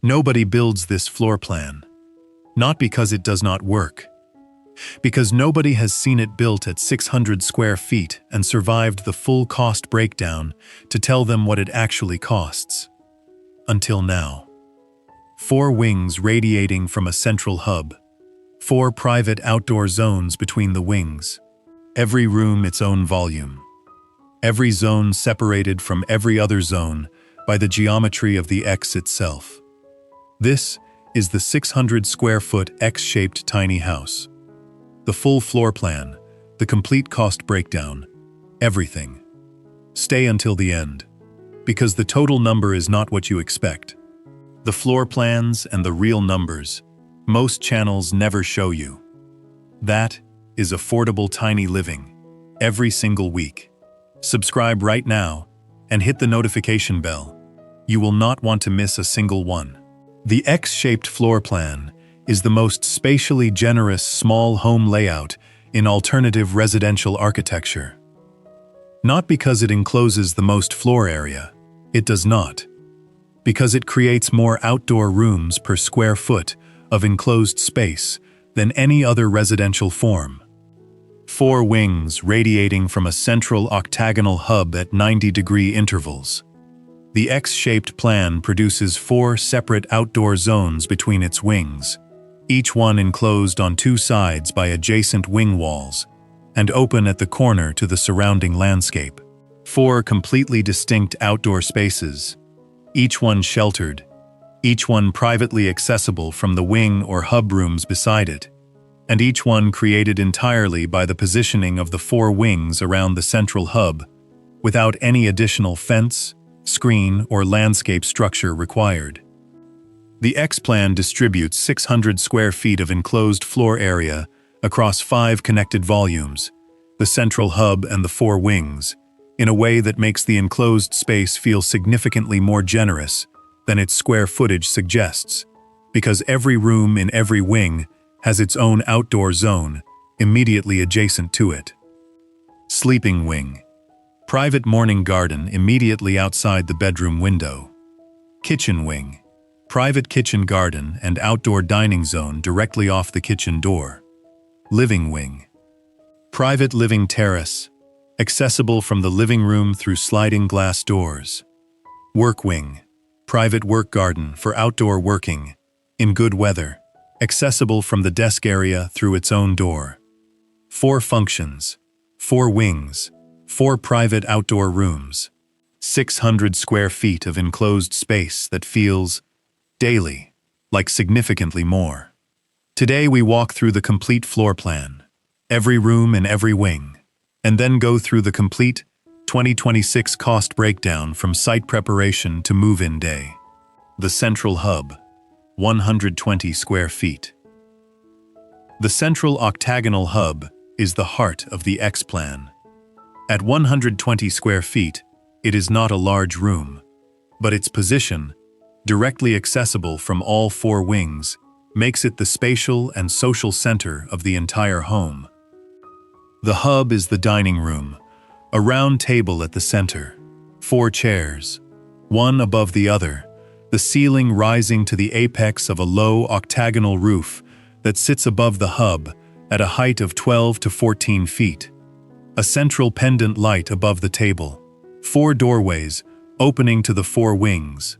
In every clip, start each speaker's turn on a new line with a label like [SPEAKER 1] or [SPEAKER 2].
[SPEAKER 1] Nobody builds this floor plan. Not because it does not work. Because nobody has seen it built at 600 square feet and survived the full cost breakdown to tell them what it actually costs. Until now. 4 wings radiating from a central hub. 4 private outdoor zones between the wings. Every room its own volume. Every zone separated from every other zone by the geometry of the X itself. This is the 600 square foot X-shaped tiny house. The full floor plan, the complete cost breakdown, everything. Stay until the end, because the total number is not what you expect. The floor plans and the real numbers, most channels never show you. That is affordable tiny living, every single week. Subscribe right now and hit the notification bell. You will not want to miss a single one. The X-shaped floor plan is the most spatially generous small home layout in alternative residential architecture. Not because it encloses the most floor area, it does not. Because it creates more outdoor rooms per square foot of enclosed space than any other residential form. 4 wings radiating from a central octagonal hub at 90-degree intervals. The X-shaped plan produces 4 separate outdoor zones between its wings, each one enclosed on 2 sides by adjacent wing walls, and open at the corner to the surrounding landscape. 4 completely distinct outdoor spaces, each one sheltered, each one privately accessible from the wing or hub rooms beside it, and each one created entirely by the positioning of the 4 wings around the central hub, without any additional fence, screen, or landscape structure required. The X-plan distributes 600 square feet of enclosed floor area across 5 connected volumes, the central hub and the 4 wings, in a way that makes the enclosed space feel significantly more generous than its square footage suggests, because every room in every wing has its own outdoor zone immediately adjacent to it. Sleeping wing. Private morning garden immediately outside the bedroom window. Kitchen wing. Private kitchen garden and outdoor dining zone directly off the kitchen door. Living wing. Private living terrace, accessible from the living room through sliding glass doors. Work wing. Private work garden for outdoor working, in good weather, accessible from the desk area through its own door. 4 functions, 4 wings, 4 private outdoor rooms, 600 square feet of enclosed space that feels, daily, like significantly more. Today we walk through the complete floor plan, every room in every wing, and then go through the complete 2026 cost breakdown from site preparation to move-in day. The central hub, 120 square feet. The central octagonal hub is the heart of the X-plan. At 120 square feet, it is not a large room, but its position, directly accessible from all 4 wings, makes it the spatial and social center of the entire home. The hub is the dining room, a round table at the center, 4 chairs, one above the other, the ceiling rising to the apex of a low octagonal roof that sits above the hub at a height of 12 to 14 feet. A central pendant light above the table, 4 doorways opening to the 4 wings.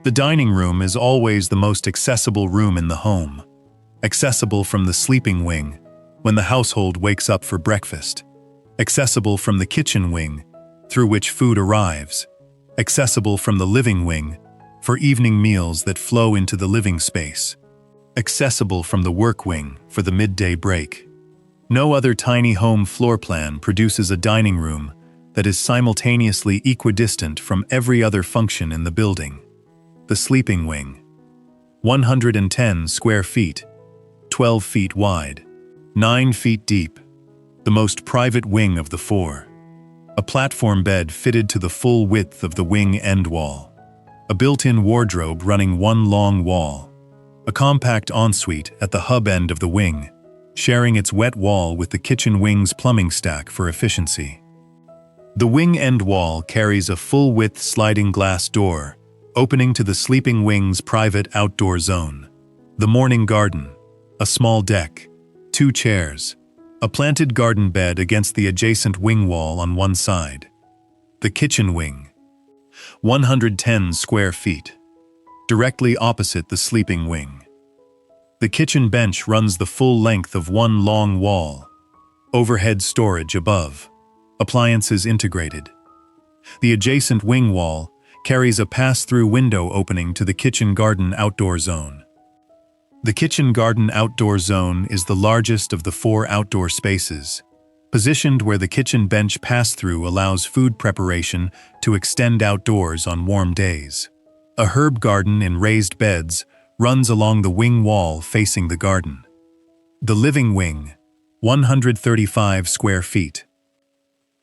[SPEAKER 1] The dining room is always the most accessible room in the home, accessible from the sleeping wing when the household wakes up for breakfast, accessible from the kitchen wing through which food arrives, accessible from the living wing for evening meals that flow into the living space, accessible from the work wing for the midday break. No other tiny home floor plan produces a dining room that is simultaneously equidistant from every other function in the building. The sleeping wing, 110 square feet, 12 feet wide, 9 feet deep, the most private wing of the 4. A platform bed fitted to the full width of the wing end wall. A built-in wardrobe running one long wall. A compact ensuite at the hub end of the wing, sharing its wet wall with the kitchen wing's plumbing stack for efficiency. The wing end wall carries a full-width sliding glass door opening to the sleeping wing's private outdoor zone. The morning garden, a small deck, 2 chairs, a planted garden bed against the adjacent wing wall on one side. The kitchen wing, 110 square feet, directly opposite the sleeping wing. The kitchen bench runs the full length of one long wall. Overhead storage above. Appliances integrated. The adjacent wing wall carries a pass-through window opening to the kitchen garden outdoor zone. The kitchen garden outdoor zone is the largest of the 4 outdoor spaces, positioned where the kitchen bench pass-through allows food preparation to extend outdoors on warm days. A herb garden in raised beds runs along the wing wall facing the garden. The living wing, 135 square feet.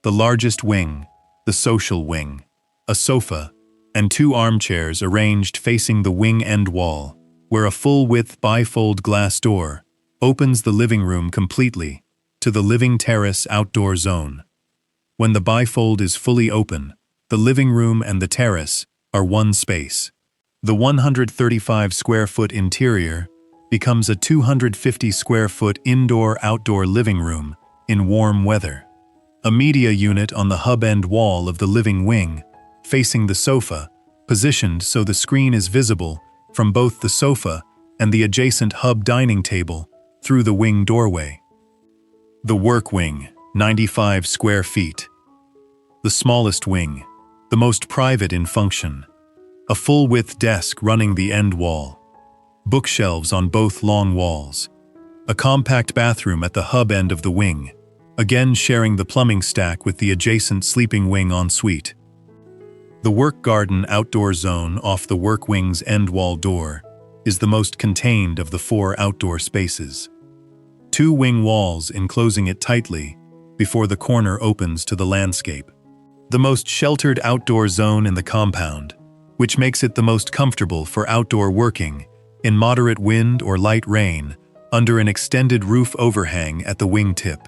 [SPEAKER 1] The largest wing, the social wing, a sofa, and 2 armchairs arranged facing the wing end wall, where a full-width bifold glass door opens the living room completely to the living terrace outdoor zone. When the bifold is fully open, the living room and the terrace are one space. The 135 square foot interior becomes a 250 square foot indoor-outdoor living room in warm weather. A media unit on the hub end wall of the living wing, facing the sofa, positioned so the screen is visible from both the sofa and the adjacent hub dining table through the wing doorway. The work wing, 95 square feet. The smallest wing, the most private in function. A full-width desk running the end wall. Bookshelves on both long walls. A compact bathroom at the hub end of the wing, again sharing the plumbing stack with the adjacent sleeping wing ensuite. The work garden outdoor zone off the work wing's end wall door is the most contained of the 4 outdoor spaces. 2 wing walls enclosing it tightly before the corner opens to the landscape. The most sheltered outdoor zone in the compound, which makes it the most comfortable for outdoor working in moderate wind or light rain under an extended roof overhang at the wing tip.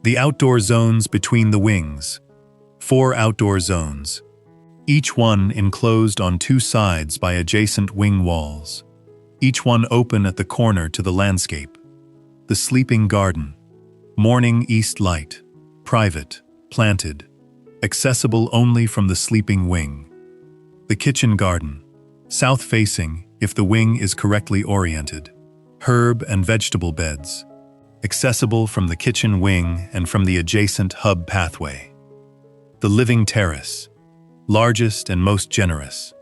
[SPEAKER 1] The outdoor zones between the wings. 4 outdoor zones, each one enclosed on 2 sides by adjacent wing walls, each one open at the corner to the landscape. The sleeping garden, morning east light, private, planted, accessible only from the sleeping wing. The kitchen garden, south-facing if the wing is correctly oriented. Herb and vegetable beds, accessible from the kitchen wing and from the adjacent hub pathway. The living terrace, largest and most generous.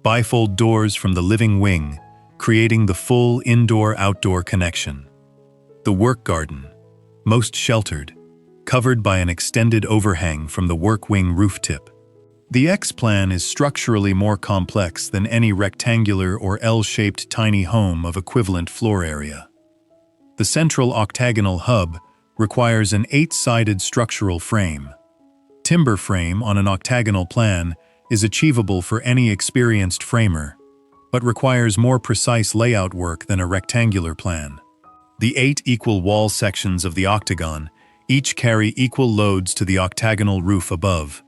[SPEAKER 1] Bifold doors from the living wing, creating the full indoor-outdoor connection. The work garden, most sheltered, covered by an extended overhang from the work wing roof tip. The X-plan is structurally more complex than any rectangular or L-shaped tiny home of equivalent floor area. The central octagonal hub requires an 8-sided structural frame. Timber frame on an octagonal plan is achievable for any experienced framer, but requires more precise layout work than a rectangular plan. The 8 equal wall sections of the octagon each carry equal loads to the octagonal roof above,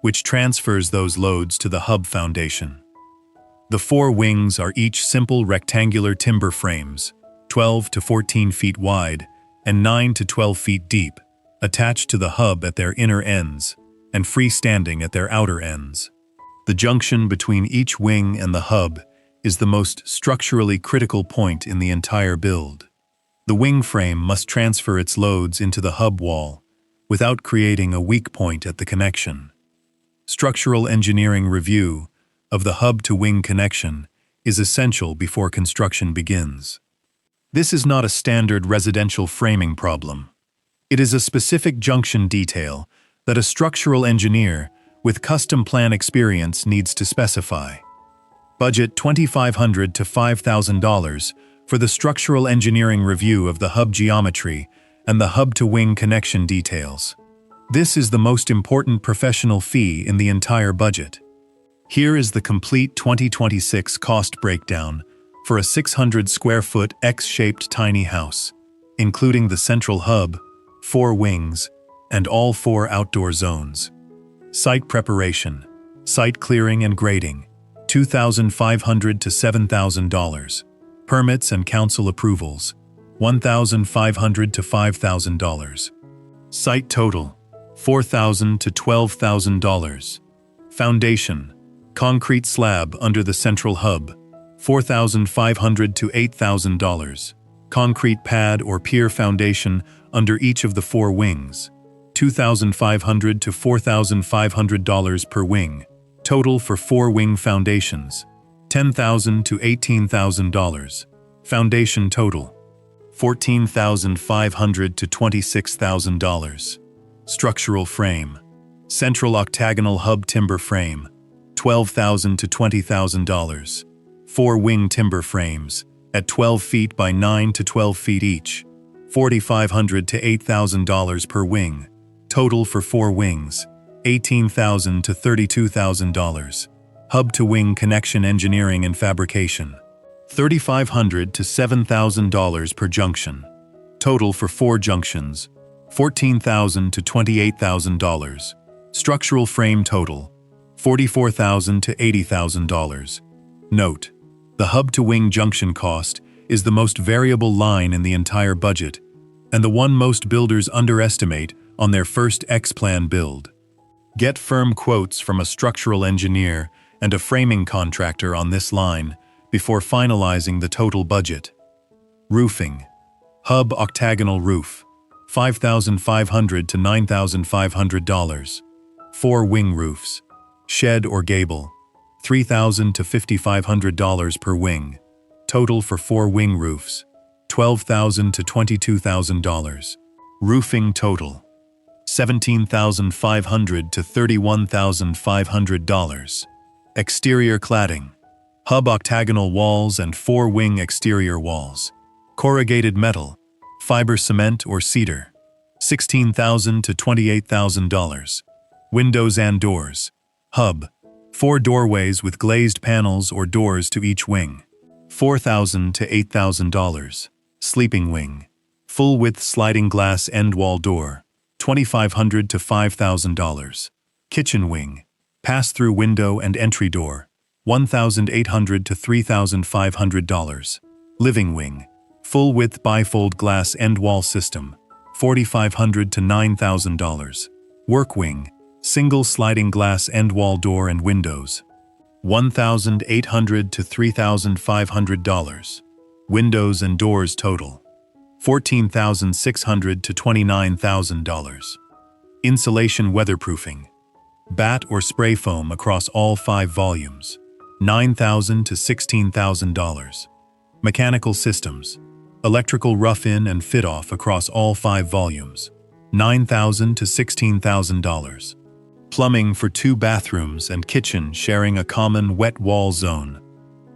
[SPEAKER 1] which transfers those loads to the hub foundation. The 4 wings are each simple rectangular timber frames, 12 to 14 feet wide and 9 to 12 feet deep, attached to the hub at their inner ends and freestanding at their outer ends. The junction between each wing and the hub is the most structurally critical point in the entire build. The wing frame must transfer its loads into the hub wall without creating a weak point at the connection. Structural engineering review of the hub-to-wing connection is essential before construction begins. This is not a standard residential framing problem. It is a specific junction detail that a structural engineer with custom plan experience needs to specify. Budget $2,500 to $5,000 for the structural engineering review of the hub geometry and the hub-to-wing connection details. This is the most important professional fee in the entire budget. Here is the complete 2026 cost breakdown for a 600 square foot X-shaped tiny house, including the central hub, 4 wings, and all 4 outdoor zones. Site preparation, site clearing and grading, $2,500 to $7,000. Permits and council approvals, $1,500 to $5,000. Site total, $4,000 to $12,000. Foundation, concrete slab under the central hub, $4,500 to $8,000. Concrete pad or pier foundation under each of the 4 wings, $2,500 to $4,500 per wing. Total for 4 wing foundations, $10,000 to $18,000. Foundation total, $14,500 to $26,000. Structural frame, central octagonal hub timber frame, $12,000 to $20,000. 4 wing timber frames, at 12 feet by 9 to 12 feet each, $4,500 to $8,000 per wing. Total for 4 wings, $18,000 to $32,000. Hub to wing connection engineering and fabrication, $3,500 to $7,000 per junction. Total for 4 junctions, $14,000 to $28,000. Structural frame total, $44,000 to $80,000. Note: the hub-to-wing junction cost is the most variable line in the entire budget, and the one most builders underestimate on their first X-plan build. Get firm quotes from a structural engineer and a framing contractor on this line before finalizing the total budget. Roofing. Hub octagonal roof, $5,500 to $9,500. 4 wing roofs, shed or gable, $3,000 to $5,500 per wing. Total for 4 wing roofs, $12,000 to $22,000. Roofing total, $17,500 to $31,500. Exterior cladding. Hub octagonal walls and 4 wing exterior walls. Corrugated metal, fiber cement or cedar, $16,000 to $28,000. Windows and doors. Hub, 4 doorways with glazed panels or doors to each wing, $4,000 to $8,000. Sleeping wing, full-width sliding glass end wall door, $2,500 to $5,000. Kitchen wing, pass-through window and entry door, $1,800 to $3,500. Living wing, full-width bifold glass end wall system, $4,500 to $9,000. Work wing, single sliding glass end wall door and windows, $1,800 to $3,500. Windows and doors total, $14,600 to $29,000. Insulation weatherproofing. Bat or spray foam across all 5 volumes, $9,000 to $16,000. Mechanical systems. Electrical rough-in and fit-off across all 5 volumes, $9,000 to $16,000. Plumbing for 2 bathrooms and kitchen sharing a common wet wall zone,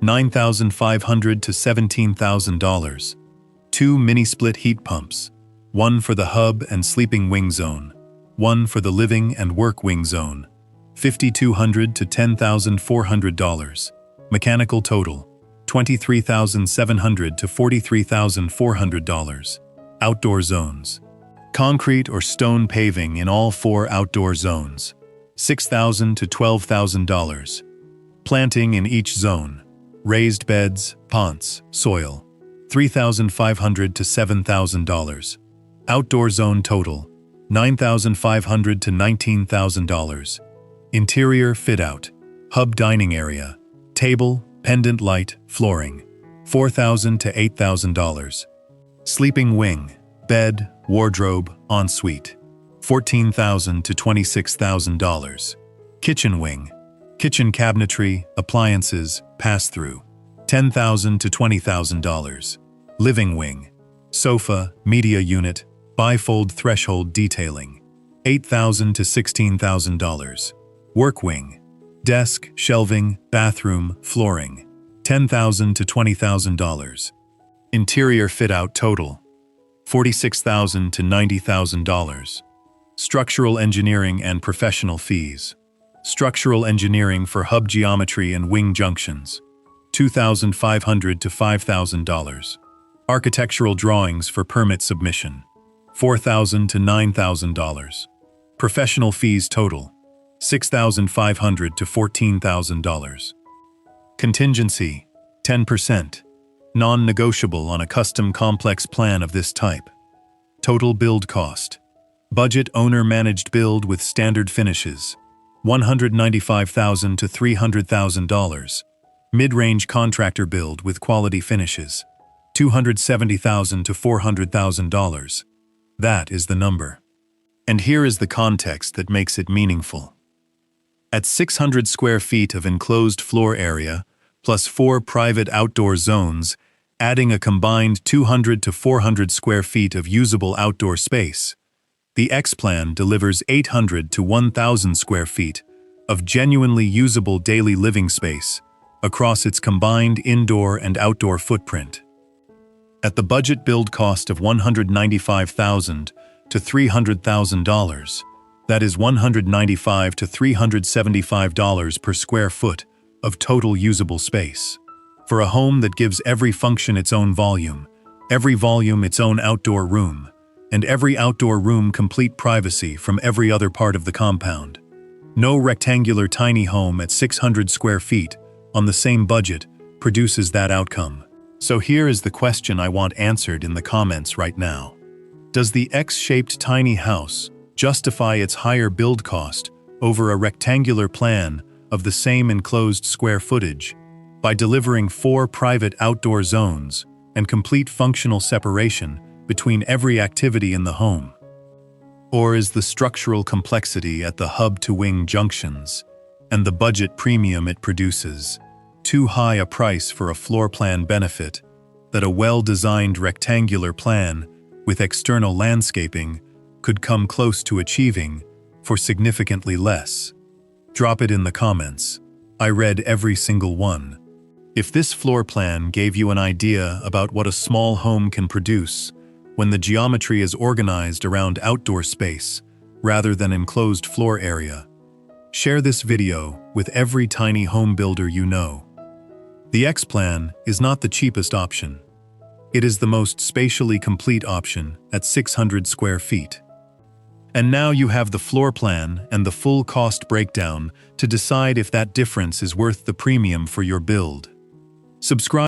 [SPEAKER 1] $9,500 to $17,000. 2 mini-split heat pumps, 1 for the hub and sleeping wing zone, 1 for the living and work wing zone, $5,200 to $10,400. Mechanical total, $23,700 to $43,400. Outdoor zones. Concrete or stone paving in all 4 outdoor zones, $6,000 to $12,000. Planting in each zone. Raised beds, ponds, soil, $3,500 to $7,000. Outdoor zone total, $9,500 to $19,000. Interior fit-out. Hub dining area. Table, pendant light, flooring, $4,000 to $8,000. Sleeping wing, bed, wardrobe, ensuite, $14,000 to $26,000. Kitchen wing, kitchen cabinetry, appliances, pass-through, $10,000 to $20,000. Living wing, sofa, media unit, bifold threshold detailing, $8,000 to $16,000. Work wing, desk, shelving, bathroom, flooring, $10,000 to $20,000. Interior fit-out total, $46,000 to $90,000. Structural engineering and professional fees. Structural engineering for hub geometry and wing junctions, $2,500 to $5,000. Architectural drawings for permit submission, $4,000 to $9,000. Professional fees total, $6,500 to $14,000. Contingency, 10%. Non-negotiable on a custom complex plan of this type. Total build cost. Budget owner-managed build with standard finishes. $195,000 to $300,000. Mid-range contractor build with quality finishes. $270,000 to $400,000. That is the number. And here is the context that makes it meaningful. At 600 square feet of enclosed floor area, plus 4 private outdoor zones, adding a combined 200 to 400 square feet of usable outdoor space, the X-Plan delivers 800 to 1,000 square feet of genuinely usable daily living space across its combined indoor and outdoor footprint. At the budget build cost of $195,000 to $300,000, that is $195 to $375 per square foot of total usable space. For a home that gives every function its own volume, every volume its own outdoor room, and every outdoor room complete privacy from every other part of the compound. No rectangular tiny home at 600 square feet on the same budget produces that outcome. So here is the question I want answered in the comments right now. Does the X-shaped tiny house justify its higher build cost over a rectangular plan of the same enclosed square footage by delivering 4 private outdoor zones and complete functional separation between every activity in the home? Or is the structural complexity at the hub-to-wing junctions and the budget premium it produces too high a price for a floor plan benefit that a well-designed rectangular plan with external landscaping could come close to achieving for significantly less? Drop it in the comments. I read every single one. If this floor plan gave you an idea about what a small home can produce when the geometry is organized around outdoor space rather than enclosed floor area, share this video with every tiny home builder you know. The X-Plan is not the cheapest option. It is the most spatially complete option at 600 square feet. And now you have the floor plan and the full cost breakdown to decide if that difference is worth the premium for your build. Subscribe